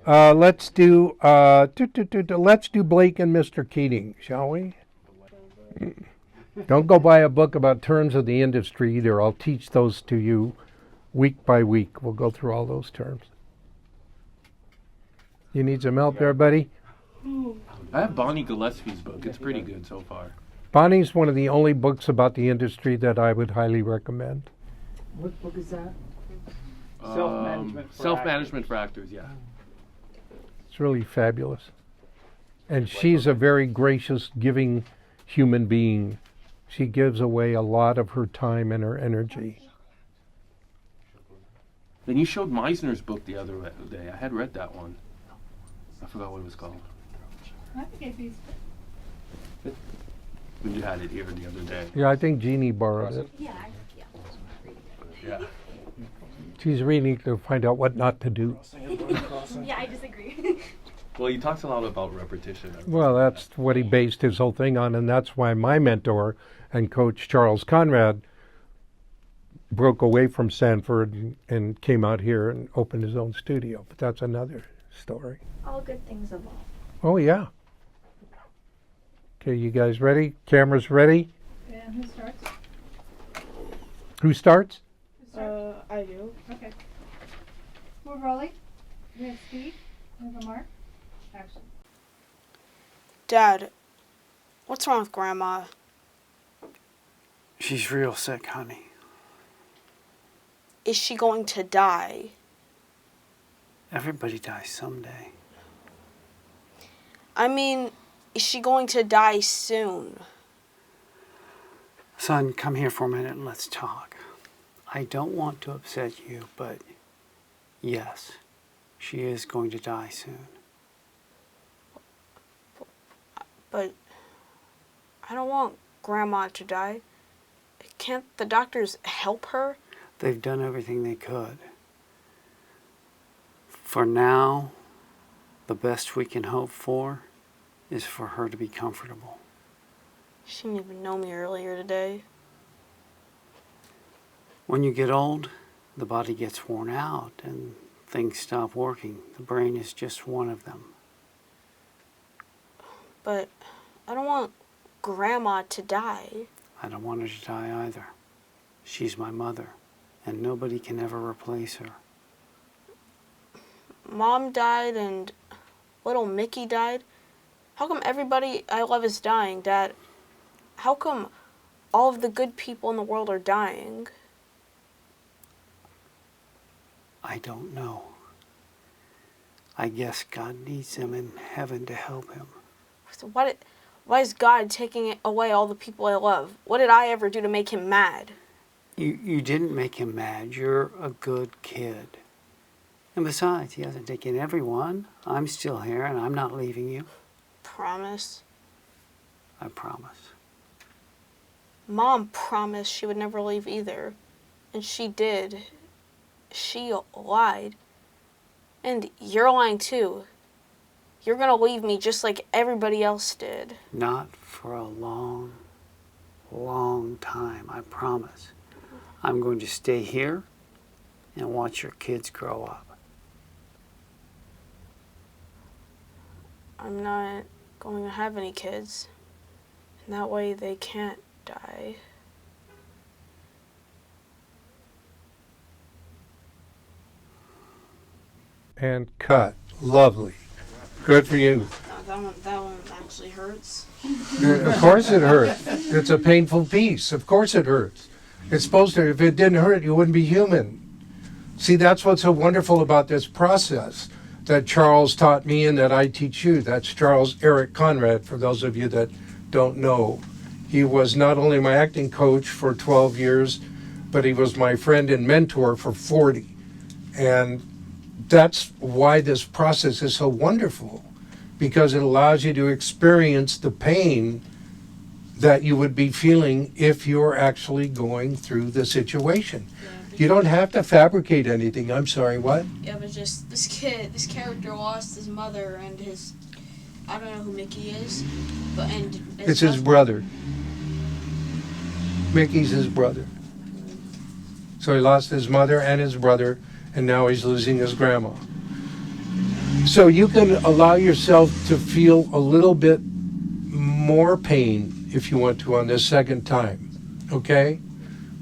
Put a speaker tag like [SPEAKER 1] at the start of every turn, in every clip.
[SPEAKER 1] Let's do let's do Blake and Mr. Keating, shall we? Don't go buy a book about terms of the industry either. I'll teach those to you week by week. We'll go through all those terms. You need some help there, buddy?
[SPEAKER 2] I have Bonnie Gillespie's book. It's pretty good so far.
[SPEAKER 1] Bonnie's one of the only books about the industry that I would highly recommend.
[SPEAKER 3] What book is that?
[SPEAKER 2] Self-management for actors, yeah.
[SPEAKER 1] It's really fabulous. And she's a very gracious, giving human being. She gives away a lot of her time and her energy.
[SPEAKER 2] Then you showed Meisner's book the other day. I had read that one. I forgot what it was called.
[SPEAKER 4] I think I used it.
[SPEAKER 2] When you had it here the other day.
[SPEAKER 1] Yeah, I think Jeannie borrowed it.
[SPEAKER 2] Yeah.
[SPEAKER 1] She's reading to find out what not to do.
[SPEAKER 4] Yeah, I disagree.
[SPEAKER 2] Well, he talks a lot about repetition.
[SPEAKER 1] Well, that's what he based his whole thing on, and that's why my mentor and coach, Charles Conrad, broke away from Sanford and came out here and opened his own studio. But that's another story.
[SPEAKER 4] All good things evolve.
[SPEAKER 1] Oh, yeah. Okay, you guys ready? Cameras ready?
[SPEAKER 4] And who starts?
[SPEAKER 1] Who starts?
[SPEAKER 3] I do.
[SPEAKER 4] Okay. We're rolling. We have Steve. We have a mark. Action.
[SPEAKER 5] Dad, what's wrong with Grandma?
[SPEAKER 3] She's real sick, honey.
[SPEAKER 5] Is she going to die?
[SPEAKER 3] Everybody dies someday.
[SPEAKER 5] I mean, is she going to die soon?
[SPEAKER 3] Son, come here for a minute and let's talk. I don't want to upset you, but yes, she is going to die soon.
[SPEAKER 5] But I don't want Grandma to die. Can't the doctors help her?
[SPEAKER 3] They've done everything they could. For now, the best we can hope for is for her to be comfortable.
[SPEAKER 5] She didn't even know me earlier today.
[SPEAKER 3] When you get old, the body gets worn out and things stop working. The brain is just one of them.
[SPEAKER 5] But I don't want Grandma to die.
[SPEAKER 3] I don't want her to die either. She's my mother, and nobody can ever replace her.
[SPEAKER 5] Mom died and little Mickey died. How come everybody I love is dying, Dad? How come all of the good people in the world are dying?
[SPEAKER 3] I don't know. I guess God needs them in heaven to help him.
[SPEAKER 5] So why is God taking away all the people I love? What did I ever do to make him mad?
[SPEAKER 3] You didn't make him mad. You're a good kid. And besides, he hasn't taken everyone. I'm still here, and I'm not leaving you.
[SPEAKER 5] Promise?
[SPEAKER 3] I promise.
[SPEAKER 5] Mom promised she would never leave either. And she did. She lied. And you're lying too. You're gonna leave me just like everybody else did.
[SPEAKER 3] Not for a long, long time, I promise. I'm going to stay here and watch your kids grow up.
[SPEAKER 5] I'm not going to have any kids. And that way they can't die.
[SPEAKER 1] And cut. Lovely. Good for you.
[SPEAKER 5] That one actually hurts.
[SPEAKER 1] Of course it hurts. It's a painful piece. Of course it hurts. It's supposed to. If it didn't hurt, you wouldn't be human. See, that's what's so wonderful about this process that Charles taught me and that I teach you. That's Charles Eric Conrad, for those of you that don't know. He was not only my acting coach for 12 years, but he was my friend and mentor for 40. And that's why this process is so wonderful, because it allows you to experience the pain that you would be feeling if you're actually going through the situation. You don't have to fabricate anything. I'm sorry, what?
[SPEAKER 5] Yeah, but just this character lost his mother and his, I don't know who Mickey is, but
[SPEAKER 1] It's his brother. Mickey's his brother. So he lost his mother and his brother, and now he's losing his grandma. So you can allow yourself to feel a little bit more pain if you want to on this second time, okay?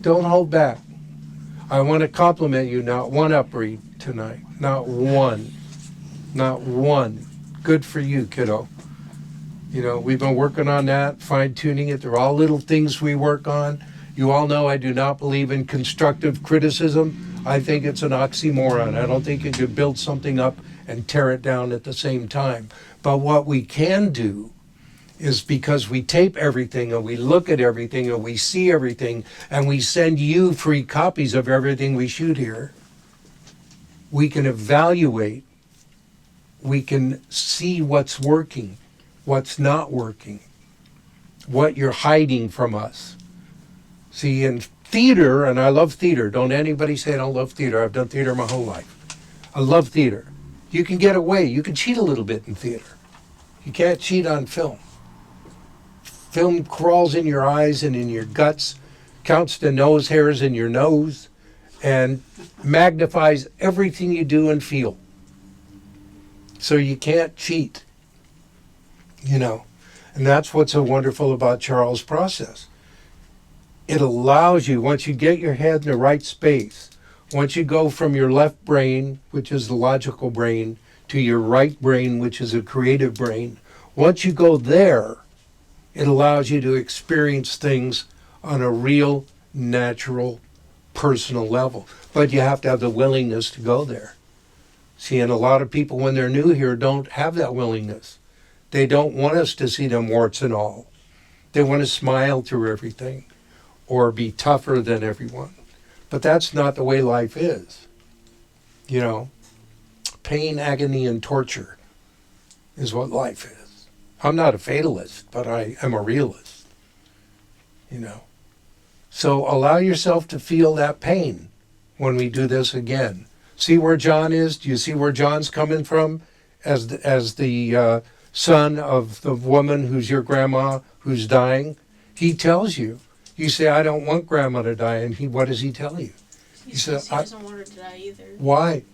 [SPEAKER 1] Don't hold back. I want to compliment you, not one upread tonight, not one, not one. Good for you, kiddo. You know, we've been working on that, fine-tuning it. They're all little things we work on. You all know I do not believe in constructive criticism. I think it's an oxymoron. I don't think you could build something up and tear it down at the same time. But what we can do is, because we tape everything and we look at everything and we see everything and we send you free copies of everything we shoot here, we can evaluate, we can see what's working, what's not working, what you're hiding from us. See, in theater, and I love theater, don't anybody say I don't love theater. I've done theater my whole life. I love theater. You can get away. You can cheat a little bit in theater. You can't cheat on film. Film crawls in your eyes and in your guts, counts the nose hairs in your nose, and magnifies everything you do and feel. So you can't cheat, you know. And that's what's so wonderful about Charles' process. It allows you, once you get your head in the right space, once you go from your left brain, which is the logical brain, to your right brain, which is a creative brain, once you go there, it allows you to experience things on a real, natural, personal level. But you have to have the willingness to go there. See, and a lot of people, when they're new here, don't have that willingness. They don't want us to see them warts and all. They want to smile through everything or be tougher than everyone. But that's not the way life is. You know, pain, agony, and torture is what life is. I'm not a fatalist, but I am a realist, you know. So allow yourself to feel that pain when we do this again. See where John is? Do you see where John's coming from as the son of the woman who's your grandma who's dying? He tells you. You say, I don't want grandma to die. And what does he tell you?
[SPEAKER 5] He says he doesn't want her to die either.
[SPEAKER 1] Why?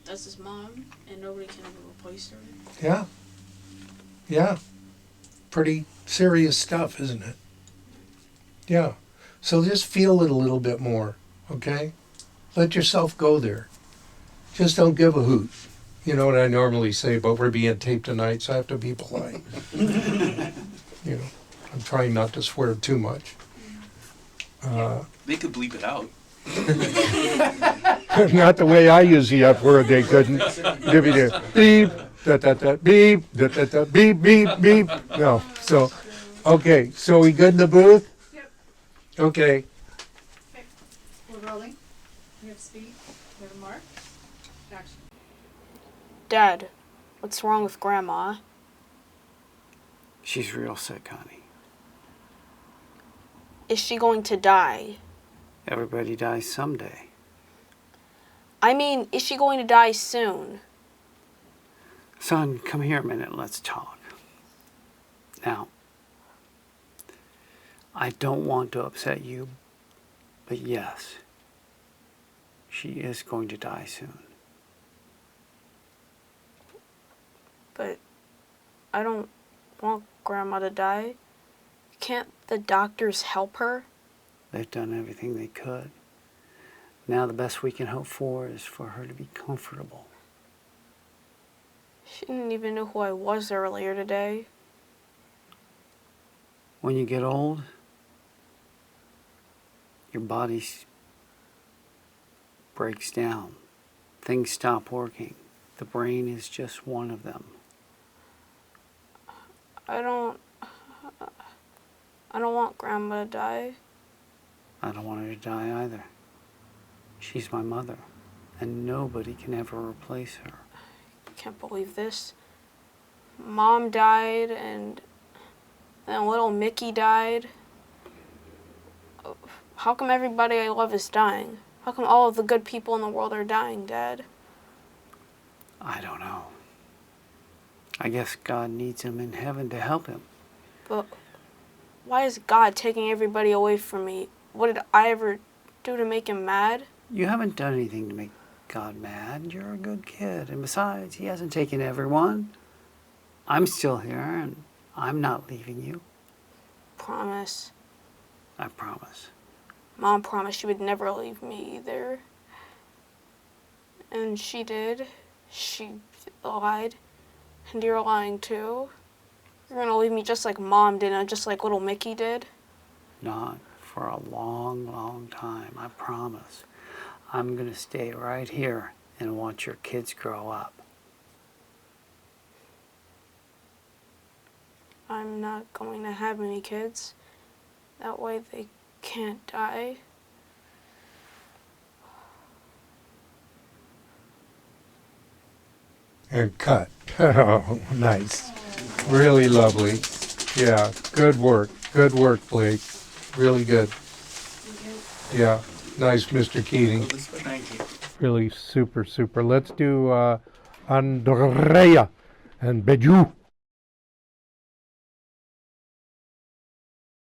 [SPEAKER 5] That's his mom, and nobody can ever replace her.
[SPEAKER 1] Yeah. Yeah. Pretty serious stuff, isn't it? Yeah. So just feel it a little bit more, okay? Let yourself go there. Just don't give a hoot. You know what I normally say, but we're being taped tonight, so I have to be polite. You know, I'm trying not to swear too much.
[SPEAKER 2] They could bleep it out.
[SPEAKER 1] Not the way I use the F word, they couldn't. Give me the beep, da-da-da, beep, da-da-da, beep, beep, beep. No, so, okay, so we good in the booth?
[SPEAKER 4] Yep.
[SPEAKER 1] Okay.
[SPEAKER 4] We're rolling. We have speed. We have a mark. Action.
[SPEAKER 5] Dad, what's wrong with Grandma?
[SPEAKER 3] She's real sick, honey.
[SPEAKER 5] Is she going to die?
[SPEAKER 3] Everybody dies someday.
[SPEAKER 5] I mean, is she going to die soon?
[SPEAKER 3] Son, come here a minute, let's talk. Now, I don't want to upset you, but yes, she is going to die soon.
[SPEAKER 5] But I don't want Grandma to die. Can't the doctors help her?
[SPEAKER 3] They've done everything they could. Now the best we can hope for is for her to be comfortable.
[SPEAKER 5] She didn't even know who I was earlier today.
[SPEAKER 3] When you get old, your body breaks down. Things stop working. The brain is just one of them.
[SPEAKER 5] I don't want Grandma to die.
[SPEAKER 3] I don't want her to die either. She's my mother, and nobody can ever replace her.
[SPEAKER 5] I can't believe this. Mom died, and then little Mickey died. How come everybody I love is dying? How come all of the good people in the world are dying, Dad?
[SPEAKER 3] I don't know. I guess God needs him in heaven to help him.
[SPEAKER 5] But why is God taking everybody away from me? What did I ever do to make him mad?
[SPEAKER 3] You haven't done anything to make God mad. You're a good kid. And besides, he hasn't taken everyone. I'm still here, and I'm not leaving you.
[SPEAKER 5] Promise.
[SPEAKER 3] I promise.
[SPEAKER 5] Mom promised she would never leave me either. And she did. She lied. And you're lying too. You're gonna leave me just like Mom did, and just like little Mickey did.
[SPEAKER 3] Not for a long, long time. I promise. I'm going to stay right here and watch your kids grow up.
[SPEAKER 5] I'm not going to have any kids. That way they can't die.
[SPEAKER 1] And cut. Oh, nice. Really lovely. Yeah, good work. Good work, Blake. Really good. Yeah, nice, Mr. Keating.
[SPEAKER 3] Thank you.
[SPEAKER 1] Really super, super. Let's do Andrea and Beju.